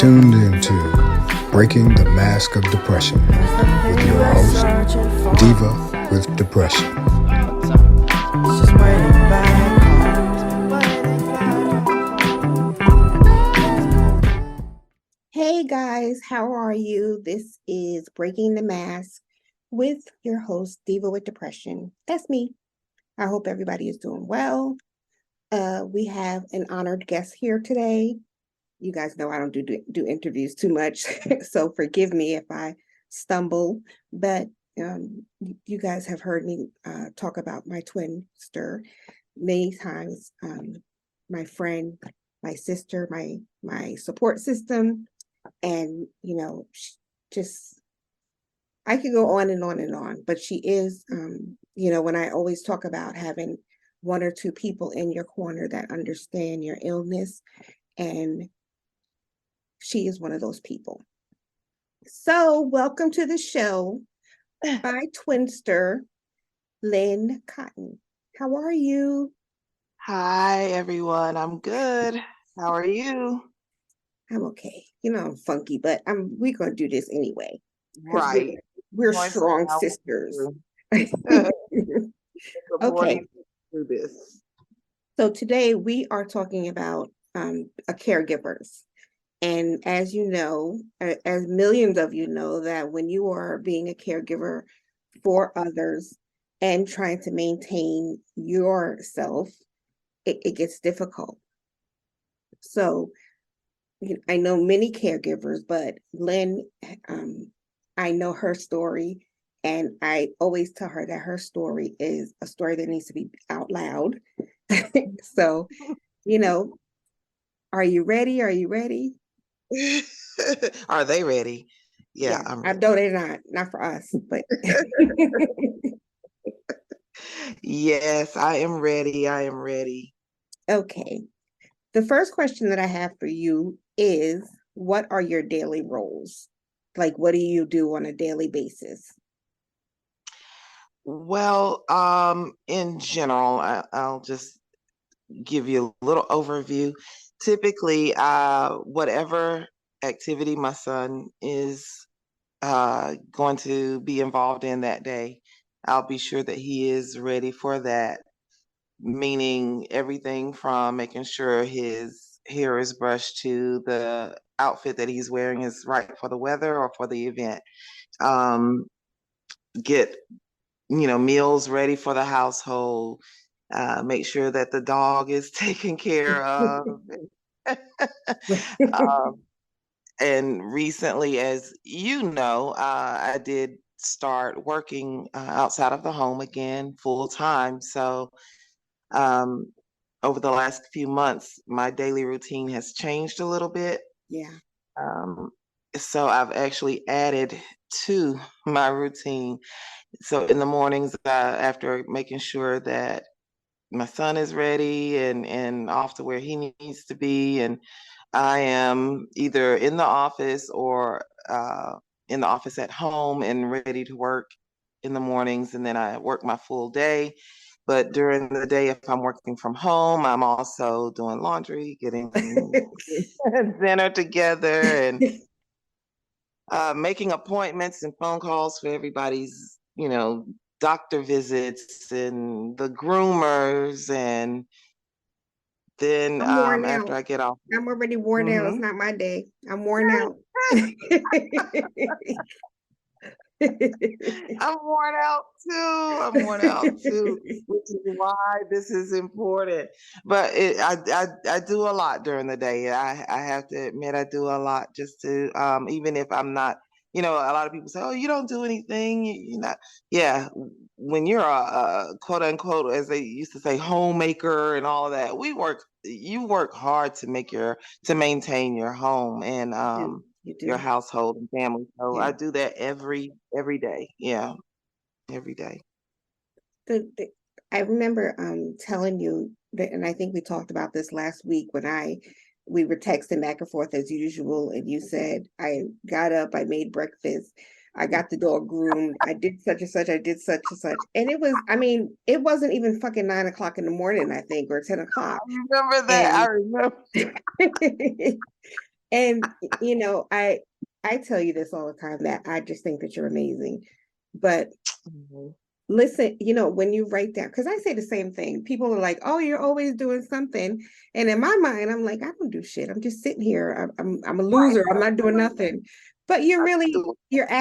tuned into Breaking the Mask of Depression with your host, Diva with Depression. Hey guys, how are you? This is Breaking the Mask with your host, Diva with Depression. That's me. I hope everybody is doing well. We have an honored guest here today. You guys know I don't do interviews too much, so forgive me if I stumble. But you guys have heard me talk about my twin sister many times. My friend, my sister, my support system, and just I could go on and on and on. But she is, when I always talk about having one or two people in your corner that understand your illness, and she is one of those people. So welcome to the show, my twinster, Lynn Cotton. How are you? Hi, everyone. I'm good. How are you? I'm okay. I'm funky, but we're going to do this anyway. Right. We're strong sisters. Okay. Do this. So today we are talking about caregivers. And as you know, as millions of you know, that when you are being a caregiver for others and trying to maintain yourself, it gets difficult. So I know many caregivers, but Lynn, I know her story, and I always tell her that her story is a story that needs to be out loud. So, are you ready? Are you ready? Are they ready? Yeah, I'm I ready. know they're not for us, but Yes, I am ready. I am ready. okay. The first question that I have for you is, what are your daily roles? Like, what do you do on a daily basis? Well, in general, I'll just give you a little overview. Typically, whatever activity my son is going to be involved in that day, I'll be sure that he is ready for that, meaning everything from making sure his hair is brushed to the outfit that he's wearing is right for the weather or for the event. Get meals ready for the household, make sure that the dog is taken care of. um, and recently, as you know, I did start working outside of the home again full time. So um, over the last few months, my daily routine has changed a little bit. Yeah. Um, so I've actually added to my routine. So in the mornings, after making sure that my son is ready and off to where he needs to be, and I am either in the office or in the office at home and ready to work in the mornings, and then I work my full day. But during the day, if I'm working from home, I'm also doing laundry, getting dinner together, and making appointments and phone calls for everybody's, doctor visits and the groomers. And then I'm worn after out. I get off. I'm already worn out. It's not my day. I'm worn out. I'm worn out too, which is why this is important. But I do a lot during the day. I have to admit, I do a lot just to, even if I'm not, a lot of people say, oh, you don't do anything. You're not. Yeah. When you're a quote unquote, as they used to say, homemaker and all of that, you work hard to maintain your home and, You do. your household and family. So Yeah. I do that every day. Yeah, every day. I remember telling you that, and I think we talked about this last week when we were texting back and forth as usual, and you said, I got up, I made breakfast, I got the dog groomed, I did such and such, I did such and such. And it wasn't even fucking 9 o'clock in the morning, I think, or 10 o'clock. I remember that. I remember. And I tell you this all the time that I just think that you're amazing. But listen, when you write down, because I say the same thing. People are like, "Oh, you're always doing something," and in my mind, I'm like, "I don't do shit. I'm just sitting here. I'm a loser. I'm not doing nothing." But you're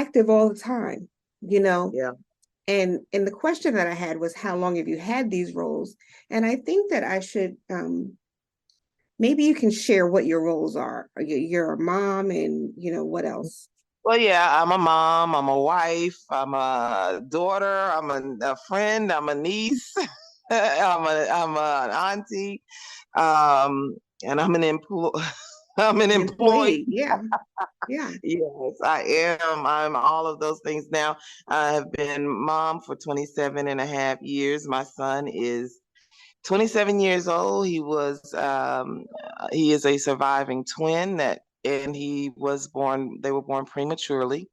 active all the time, Yeah. And the question that I had was, how long have you had these roles? And I think that I should maybe you can share what your roles are. You're a mom, and what else? Well, yeah, I'm a mom, I'm a wife, I'm a daughter, I'm a friend, I'm a niece, I'm an auntie, and I'm an I'm an An employee. employee. Yeah. Yeah. Yes, I am. I'm all of those things now. I have been mom for 27 and a half years. My son is 27 years old. He is a surviving twin and they were born prematurely.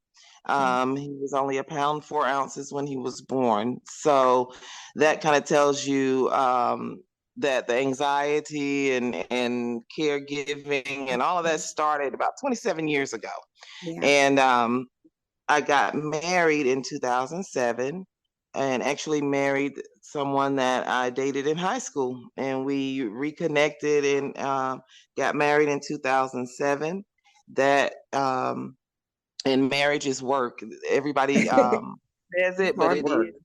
He was only a pound 4 ounces when he was born. So that kind of tells you that the anxiety and caregiving and all of that started about 27 years ago. Yeah. And I got married in 2007 and actually married someone that I dated in high school. And we reconnected and got married in 2007. That and marriage is work. Everybody says it, but Hard it work. is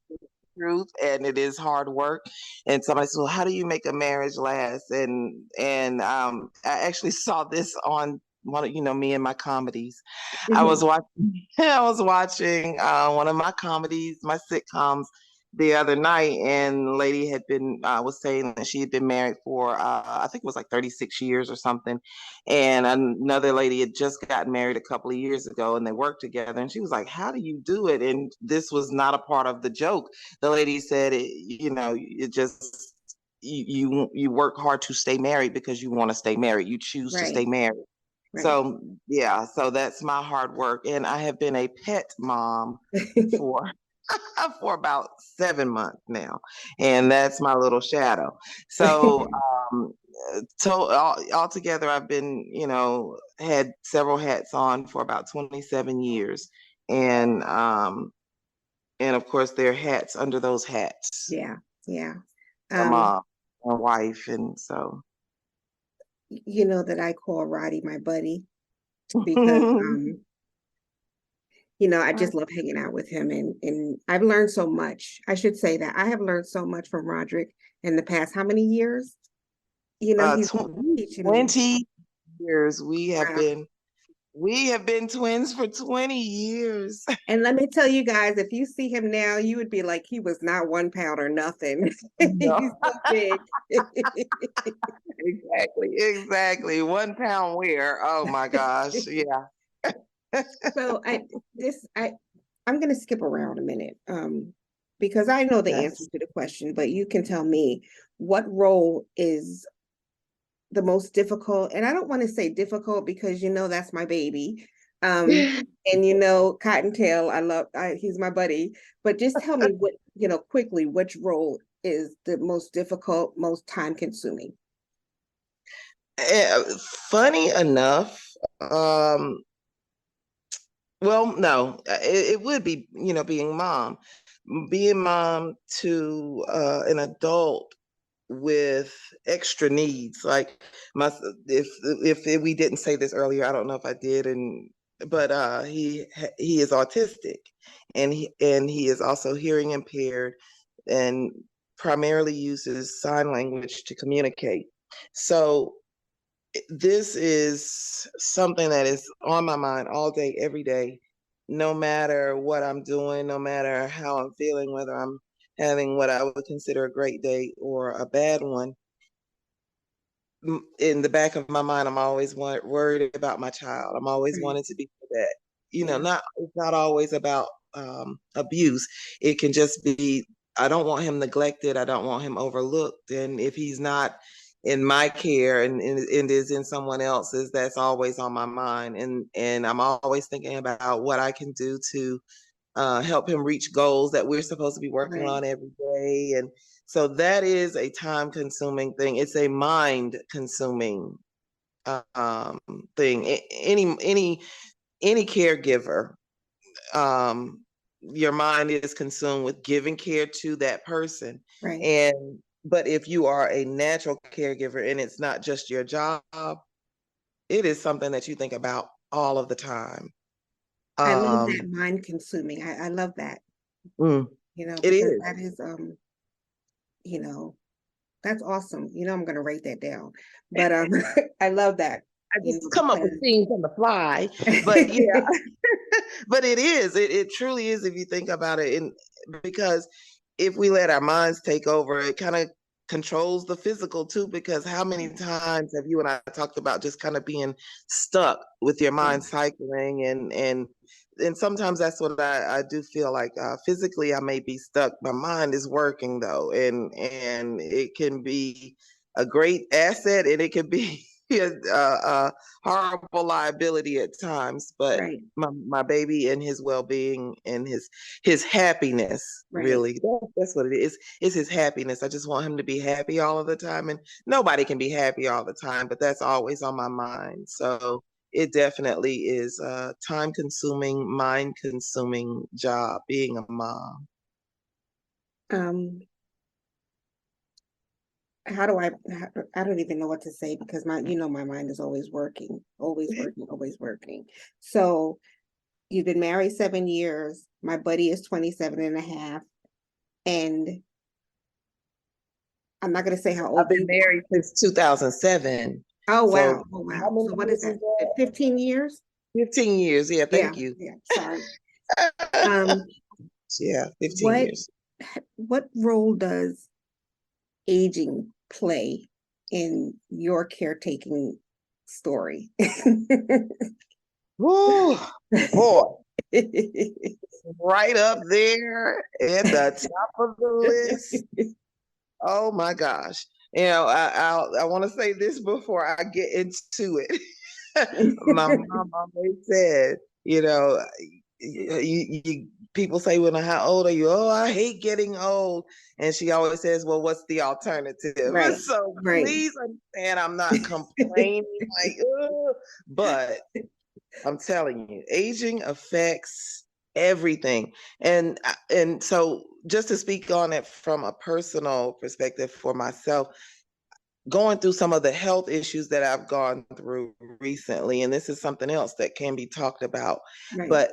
truth and it is hard work. And somebody said, well, how do you make a marriage last? And I actually saw this on one of me and my comedies. I was Mhm. watching I was watching one of my comedies, my sitcoms the other night, and the lady had been was saying that she had been married for I think it was like 36 years or something. And another lady had just gotten married a couple of years ago and they worked together. And she was like, how do you do it? And this was not a part of the joke. The lady said, it just, you work hard to stay married because you want to stay married. You choose to stay Right. married. Right. So yeah, so that's my hard work. And I have been a pet mom for for about 7 months now, and that's my little shadow. So altogether, I've been, had several hats on for about 27 years, and of course, there are hats under those hats. Yeah. Yeah. A Um, mom, a wife, and so. you know that I call Roddy my buddy because I just love hanging out with him, and I've learned so much. I should say that I have learned so much from Roderick in the past how many years? He's teaching me. 20 years Wow. we have been twins for 20 years. And let me tell you guys, if you see him now, you would be like, he was not 1 pound or nothing. He's No. so big. Exactly. 1 pound where? Oh my gosh. Yeah. So I'm gonna skip around a minute, because I know the answer Yes. to the question, but you can tell me what role is the most difficult. And I don't want to say difficult because that's my baby. And Cottontail, he's my buddy. But just tell me quickly, which role is the most difficult, most time consuming? Eh, Funny enough, um, well, no, it would be, being mom to an adult with extra needs. Like my, if we didn't say this earlier, I don't know if I did, but he is autistic, and he is also hearing impaired, and primarily uses sign language to communicate. So this is something that is on my mind all day, every day, no matter what I'm doing, no matter how I'm feeling, whether I'm having what I would consider a great day or a bad one. In the back of my mind, I'm always worried about my child. I'm always Right. wanting to be that. Yeah. It's not always about abuse. It can just be, I don't want him neglected. I don't want him overlooked. And if he's not in my care and is in someone else's, that's always on my mind. And I'm always thinking about what I can do to help him reach goals that we're supposed to be working Right. on every day. And so that is a time consuming thing. It's a mind consuming thing. Any caregiver, your mind is consumed with giving care to that person. Right. But if you are a natural caregiver and it's not just your job, it is something that you think about all of the time. I love that mind consuming. I love that. It Because is. that is that's awesome. I'm gonna write that down. But I love that. I just come up with things on the fly. But yeah, but it is. It truly is if you think about it. And because if we let our minds take over, it kind of controls the physical too. Because how many times have you and I talked about just kind of being stuck with your mind cycling, and sometimes that's what I do feel like. Physically, I may be stuck. My mind is working though, and it can be a great asset, and it can be a horrible liability at times. But right. my baby and his well-being and his happiness, Right. really, that's what it is. It's his happiness. I just want him to be happy all of the time, and nobody can be happy all the time, but that's always on my mind. So it definitely is a time-consuming, mind-consuming job being a mom. How do I don't even know what to say, because my mind is always working, always working, always working. So you've been married 7 years. My buddy is 27 and a half. And I'm not going to say how old I've been married since 2007. Oh, wow. So Oh, wow. how many So what is years that? 15 years? 15 years. Yeah, thank you. Yeah, sorry. Yeah, 15 years. What role does aging play in your caretaking story? Woo, boy. Right up there at the top of the list. Oh my gosh. I want to say this before I get into it. My mom always said, people say, "Well, how old are you?" "Oh, I hate getting old." And she always says, "Well, what's the alternative?" Right. So Right. please understand, I'm not complaining like, but I'm telling you, aging affects everything. And so just to speak on it from a personal perspective for myself, going through some of the health issues that I've gone through recently, and this is something else that can be talked about, Right. but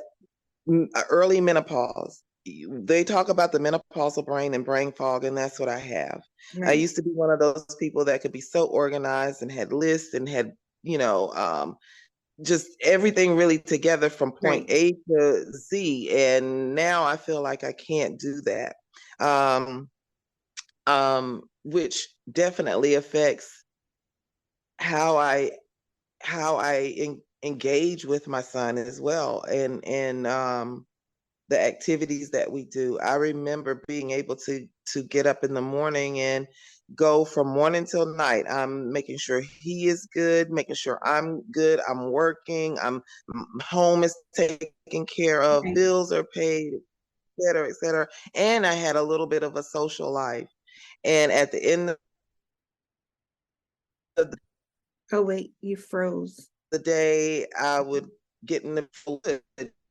early menopause. They talk about the menopausal brain and brain fog, and that's what I have. I Right. used to be one of those people that could be so organized and had lists and had, just everything really together from point Right. A to Z. And now I feel like I can't do that. Which definitely affects how I engage with my son as well, and the activities that we do. I remember being able to get up in the morning and go from morning till night. I'm making sure he is good, making sure I'm good. I'm working. Home is taken care of. Right. Bills are paid, et cetera, et cetera. And I had a little bit of a social life. And at the end of Oh, wait, you froze. the day, I would get in the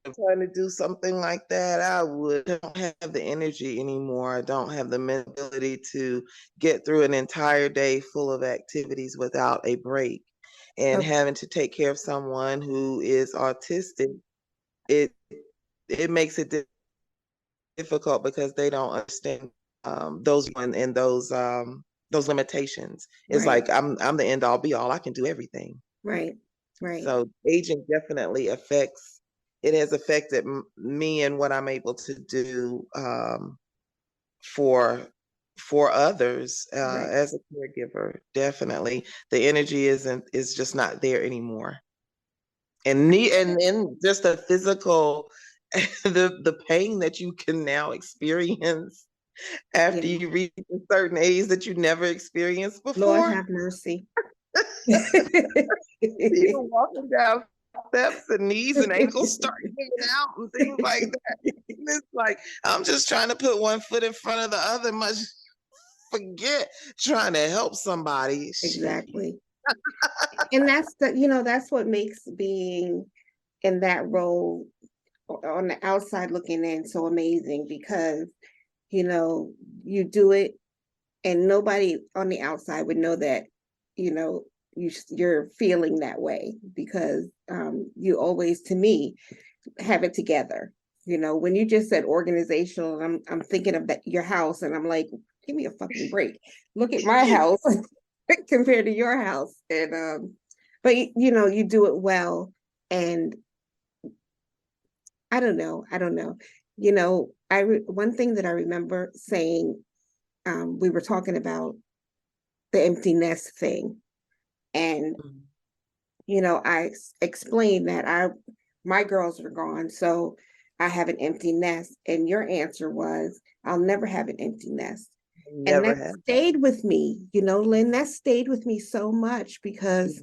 trying to do something like that. I don't have the energy anymore. I don't have the ability to get through an entire day full of activities without a break. And having to take care of someone who is autistic, it makes it difficult because they don't understand those limitations. It's Right. like I'm the end all be all. I can do everything. Right. Right. So aging definitely has affected me and what I'm able to do for others Right. as a caregiver. Definitely, the energy is just not there anymore, and just the physical, the pain that you can now experience after you reach a certain age that you never experienced Lord before. have mercy. You're walking down steps and knees and ankles start hanging out and things like that. And it's like, I'm just trying to put one foot in front of the other, much forget trying to help somebody. Exactly. And that's that's what makes being in that role on the outside looking in so amazing, because you do it and nobody on the outside would know that you know you're feeling that way, because you always, to me, have it together. When you just said organizational, I'm thinking of your house, and I'm like, give me a fucking break. Look at my house compared to your house. And but you do it well. And I don't know. One thing that I remember saying, we were talking about the empty nest thing. And, I explained that my girls were gone, so I have an empty nest. And your answer was, I'll never have an empty nest. And Never that have. stayed with me, Lynn, that stayed with me so much, because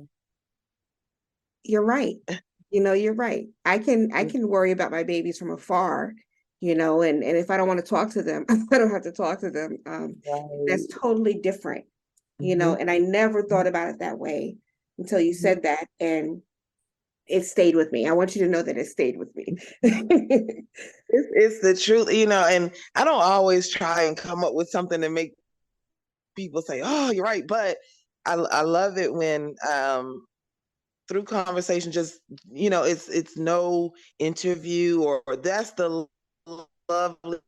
you're right. You're right. I can worry about my babies from afar, and if I don't want to talk to them, I don't have to talk to them. That's Right. totally different, Mhm. and I never thought about it that way until you said that, and it stayed with me. I want you to know that it stayed with me. It's the truth, and I don't always try and come up with something to make people say, "Oh, you're right," but I love it when through conversation, just it's no interview, or that's the lovely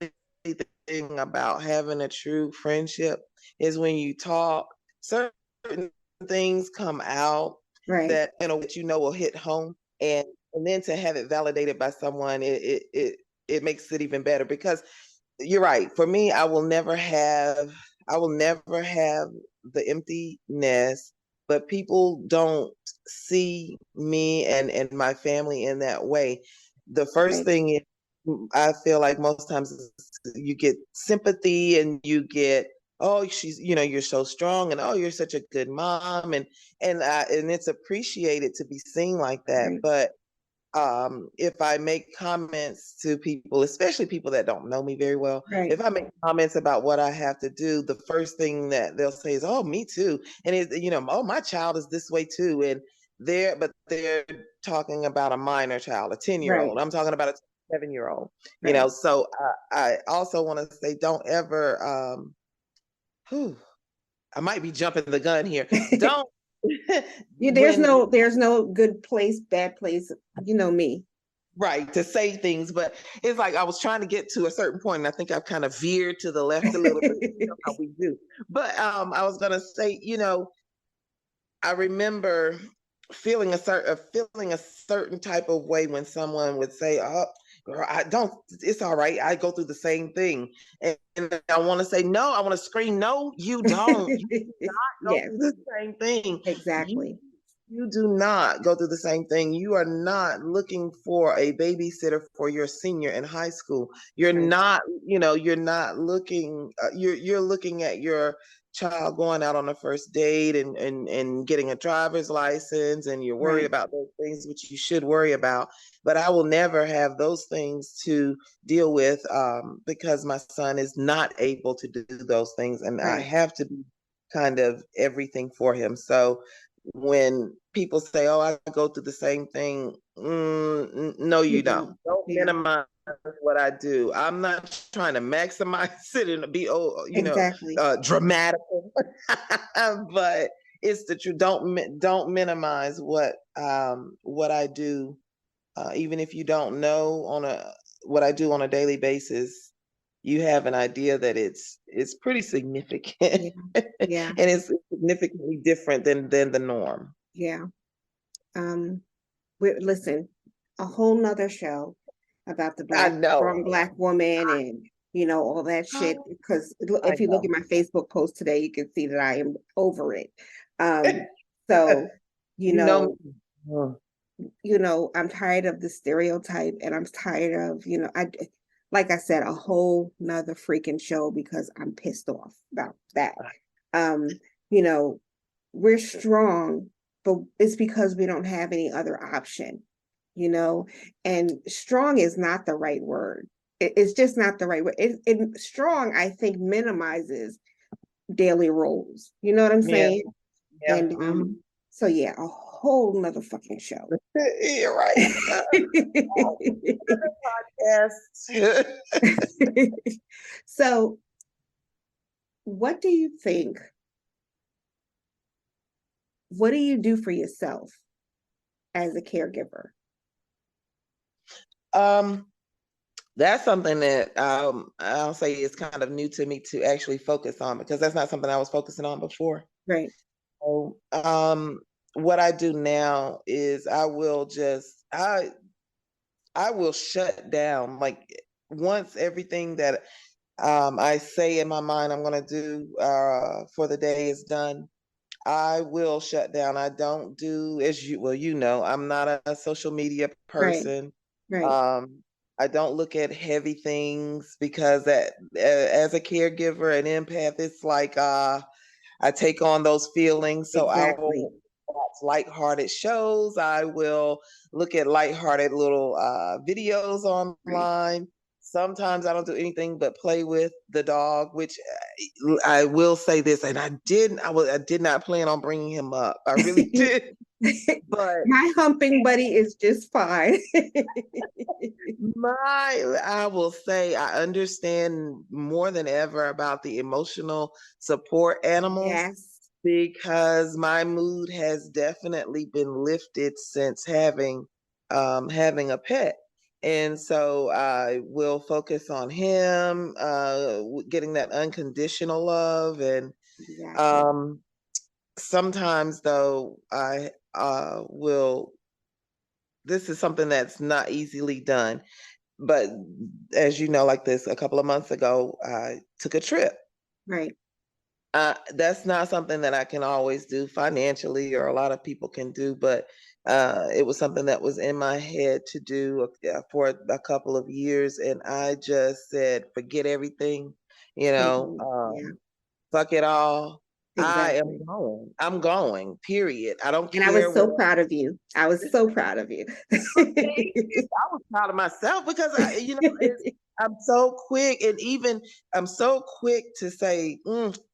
thing about having a true friendship, is when you talk, certain things come out Right, that will hit home, and then to have it validated by someone, it makes it even better, because you're right. For me, I will never have the empty nest, but people don't see me and my family in that way. The first right, thing is, I feel like most times you get sympathy, and you get, oh, you're so strong, and oh, you're such a good mom, and it's appreciated to be seen like that. right, But if I make comments to people, especially people that don't know me very well, right, if I make comments about what I have to do, the first thing that they'll say is, "Oh, me too," and "Oh, my child is this way too," and they're talking about a minor child, a 10-year right, old. I'm talking about a 7-year old. right. So I also want to say, don't ever. Whew, I might be jumping the gun here. Don't There's when no good place, bad place. You know me. right, to say things, but it's like I was trying to get to a certain point, and I think I've kind of veered to the left a little bit. How we do. But I was gonna say, I remember feeling a certain type of way when someone would say, "Oh, girl, I don't. It's all right. I go through the same thing," and I want to say, "No." I want to scream, "No, you don't. You not go Yes, through the same thing. You exactly. you do not go through the same thing. You are not looking for a babysitter for your senior in high school. You're Right, not, you're not looking. You're looking at your child going out on a first date, and getting a driver's license, and you're worried right, about those things, which you should worry about. But I will never have those things to deal with, because my son is not able to do those things, and I right. have to be kind of everything for him. So when people say, "Oh, I go through the same thing," no, You you don't. don't. Don't Yeah, minimize what I do. I'm not trying to maximize it and be, exactly. dramatic, but it's the truth. Don't minimize what I do, even if you don't know what I do on a daily basis. You have an idea that it's pretty significant, Yeah, and yeah, it's significantly different than the norm. yeah. Um, listen, a whole nother show about the I strong know. Black woman, and all that shit. Because I if you look at know. my Facebook post today, you can see that I am over it. Um, so you You know know, me. Mm. I'm tired of the stereotype, and I'm tired of, like I said, a whole nother freaking show, because I'm pissed off about that. Um, you know, we're strong, but it's because we don't have any other option, and strong is not the right word. It's just not the right word. Strong, I think, minimizes daily roles. You know what I'm Yeah, saying? yeah. And Mhm. So yeah, a whole nother fucking show. You're right. Yes. So what do you think? What do you do for yourself as a caregiver? That's something that I'll say is kind of new to me to actually focus on, because that's not something I was focusing on before. Right. So, what I do now is I will shut down. Like, once everything that I say in my mind I'm going to do for the day is done, I will shut down. I don't do, I'm not a social media Right. person. Right. Um, I don't look at heavy things, because as a caregiver and empath, it's like I take on those feelings. So I Exactly. will watch lighthearted shows. I will look at lighthearted little videos Right. online. Sometimes I don't do anything but play with the dog, which I will say this, and I did not plan on bringing him up. I really did, but My humping buddy is just fine. I will say I understand more than ever about the emotional support animals, Yes. because my mood has definitely been lifted since having a pet. And so I will focus on him, getting that unconditional love. And Exactly. um, sometimes, though, I will, this is something that's not easily done. But as you know, like this, a couple of months ago, I took a trip. Right. That's not something that I can always do financially, or a lot of people can do, but it was something that was in my head to do for a couple of years. And I just said, forget everything, Totally. Yeah. fuck it all. I am Exactly. going. I'm going, period. I don't And I care was so what. proud of you. I was so proud of you. I was proud of myself, because I'm so quick, and even I'm so quick to say,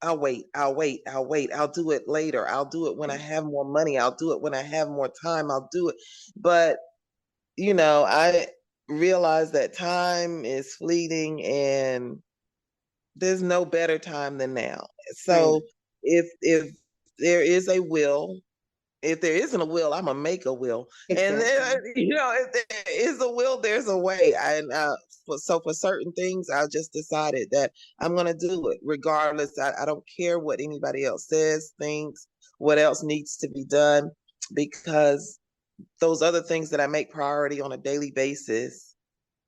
I'll wait, I'll do it later, I'll do it when I have more money, I'll do it when I have more time, I'll do it. But I realize that time is fleeting, and there's no better time than now. Right. So if there is a will, if there isn't a will, I'm gonna make a will. And then, Exactly. if there is a will, there's a way. And for certain things, I just decided that I'm gonna do it regardless. I don't care what anybody else says, thinks, what else needs to be done, because those other things that I make priority on a daily basis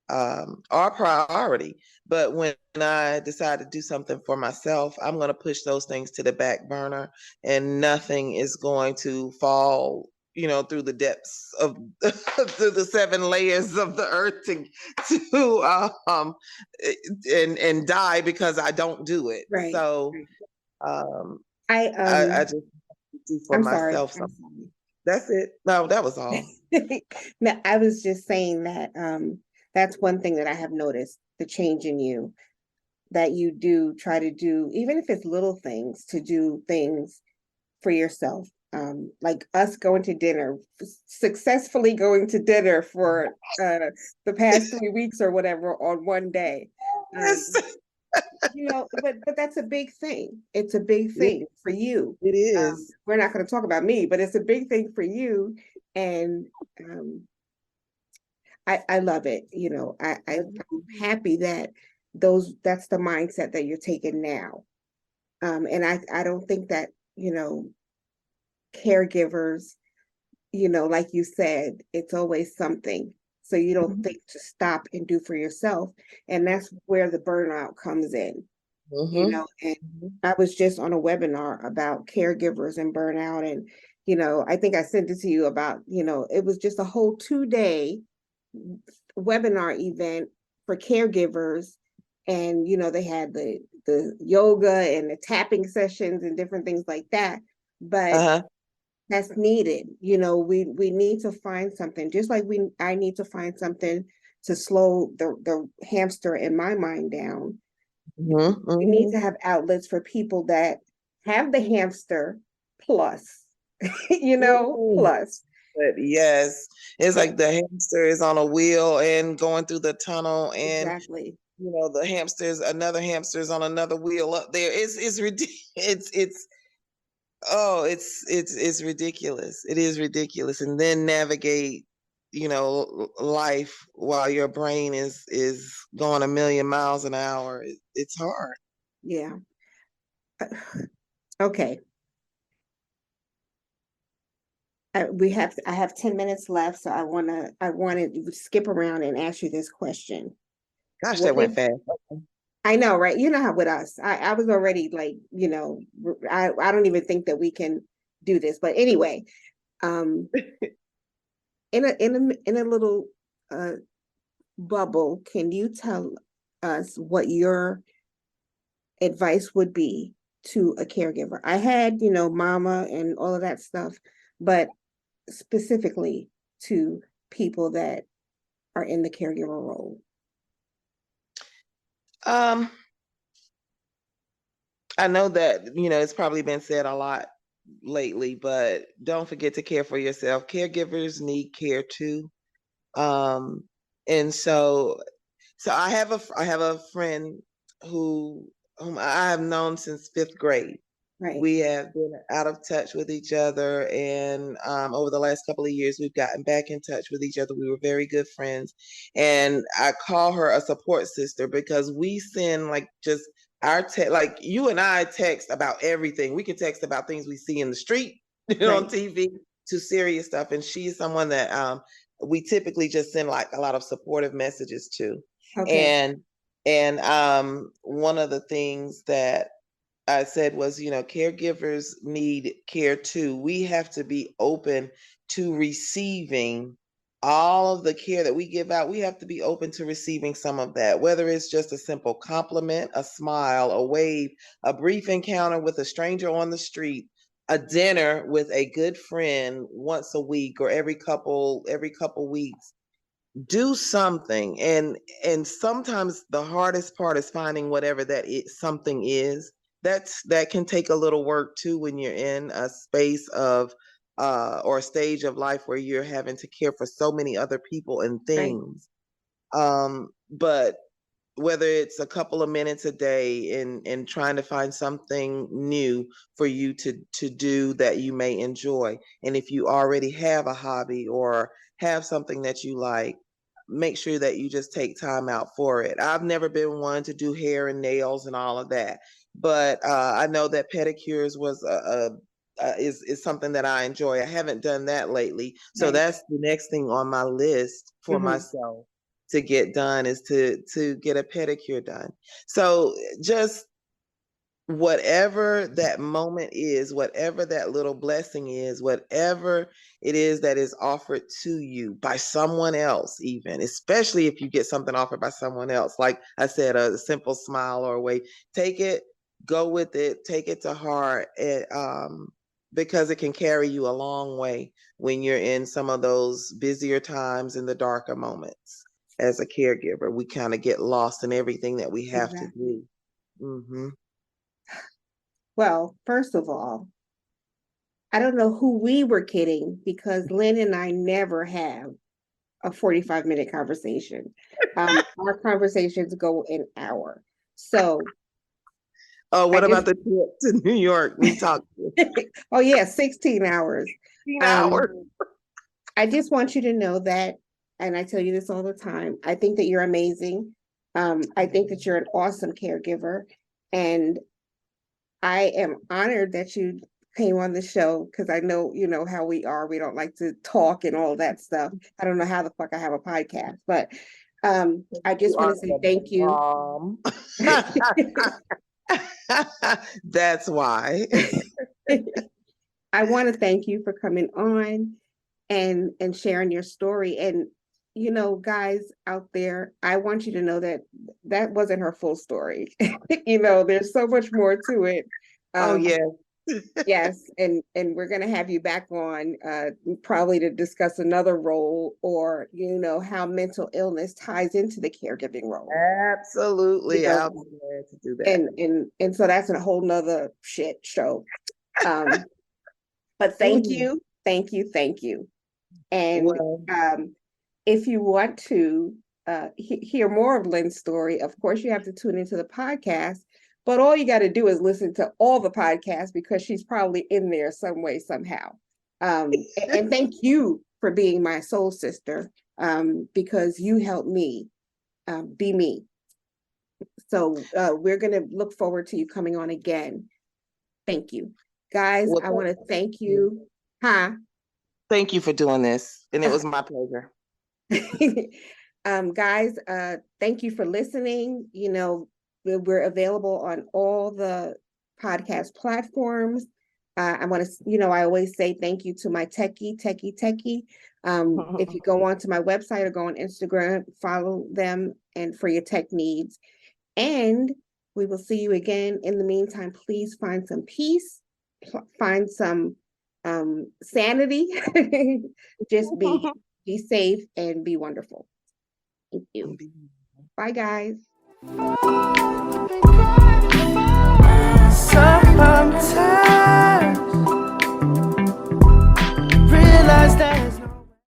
are priority. But when I decide to do something for myself, I'm going to push those things to the back burner, and nothing is going to fall, through the depths of through the 7 layers of the earth to and die because I don't do it. Right. So Right. um, I I just do for I'm sorry. myself I'm something. sorry. That's it. No, that was all. No, I was just saying that that's one thing that I have noticed, the change in you, that you do try to do, even if it's little things, to do things for yourself. Like us going to dinner, successfully going to dinner for the past 3 weeks or whatever on one day. Yes, But that's a big thing. It's a big it, thing for you. it is. We're not going to talk about me, but it's a big thing for you. And I love it. I'm happy that that's the mindset that you're taking now. And I don't think that, caregivers, like you said, it's always something. So you don't think to stop and do for yourself. And that's where the burnout comes in, Mm-hmm. and I was just on a webinar about caregivers and burnout. And, I think I sent it to you about, it was just a whole 2-day webinar event for caregivers. And, they had the yoga and the tapping sessions and different things like that. But Uh-huh. that's needed. We need to find something, just like I need to find something to slow the hamster in my mind down. Mm-hmm. We need Mm-hmm. to have outlets for people that have the hamster plus. Mm. plus. But yes, it's like the hamster is on a wheel and going through the tunnel, and Exactly. the another hamster is on another wheel up there. It's ridiculous. It's ridiculous. It is ridiculous. And then navigate, life while your brain is going a million miles an hour. It's hard. Yeah. Okay. I have 10 minutes left, so I wanted to skip around and ask you this question. Gosh, What that went if fast. I know, right? You know how with us, I was already like, I don't even think that we can do this. But anyway, um, in a little bubble, can you tell us what your advice would be to a caregiver? I had, mama and all of that stuff, but specifically to people that are in the caregiver role. Um, I know that, it's probably been said a lot lately, but don't forget to care for yourself. Caregivers need care too. And so I have a friend whom I have known since 5th grade. Right. We have been out of touch with each other, and over the last couple of years, we've gotten back in touch with each other. We were very good friends, and I call her a support sister because we send like just our text, like you and I text about everything. We can text about things we see in the street, on Right. TV, to serious stuff, and she's someone that we typically just send like a lot of supportive messages to, Okay. and one of the things that I said was, caregivers need care too. We have to be open to receiving all of the care that we give out. We have to be open to receiving some of that, whether it's just a simple compliment, a smile, a wave, a brief encounter with a stranger on the street, a dinner with a good friend once a week or every couple weeks. Do something, and sometimes the hardest part is finding whatever something is. That can take a little work too when you're in a space of or a stage of life where you're having to care for so many other people and Right. things. But whether it's a couple of minutes a day in trying to find something new for you to do that you may enjoy, and if you already have a hobby or have something that you like, make sure that you just take time out for it. I've never been one to do hair and nails and all of that, but I know that pedicures is something that I enjoy. I haven't done that lately, so Right. that's the next thing on my list for Hmm. myself to get done, is to get a pedicure done. So just whatever that moment is, whatever that little blessing is, whatever it is that is offered to you by someone else, even, especially if you get something offered by someone else, like I said, a simple smile or a way, take it, go with it, take it to heart, because it can carry you a long way when you're in some of those busier times and the darker moments. As a caregiver, we kind of get lost in everything that we have to Exactly. do. Mm-hmm. Well, first of all, I don't know who we were kidding because Lynn and I never have a 45-minute conversation. Our conversations go an hour. So Oh, I what just, about the trip to New York? We talked oh yeah, 16 hours. 15 Um, hours. I just want you to know that, and I tell you this all the time, I think that you're amazing. I think that you're an awesome caregiver. And I am honored that you came on the show because I know, you know, how we are. We don't like to talk and all that stuff. I don't know how the fuck I have a podcast, but I You just want are to say the thank you. bomb. That's why. I want to thank you for coming on and sharing your story. And guys out there, I want you to know that that wasn't her full story. There's so much more to it. Oh, Um, yes. yes, and we're gonna have you back on probably to discuss another role or how mental illness ties into the caregiving role. You Absolutely. know, I'll be glad to do that. and so that's a whole nother shit show. Um, But thank you, thank you, thank you. And Well, if you want to hear more of Lynn's story, of course, you have to tune into the podcast. But all you got to do is listen to all the podcasts because she's probably in there some way, somehow. And thank you for being my soul sister because you helped me be me. So we're going to look forward to you coming on again. Thank you. Guys, well, I want to thank you. Huh? thank you for doing this. And it was my pleasure. Guys, thank you for listening. You know, we're available on all the podcast platforms. I want to, you know, I always say thank you to my techie. If you go onto my website or go on Instagram, follow them and for your tech needs. And we will see you again. In the meantime, please find some peace, find some sanity. Just be safe and be wonderful. Thank you. Bye, guys.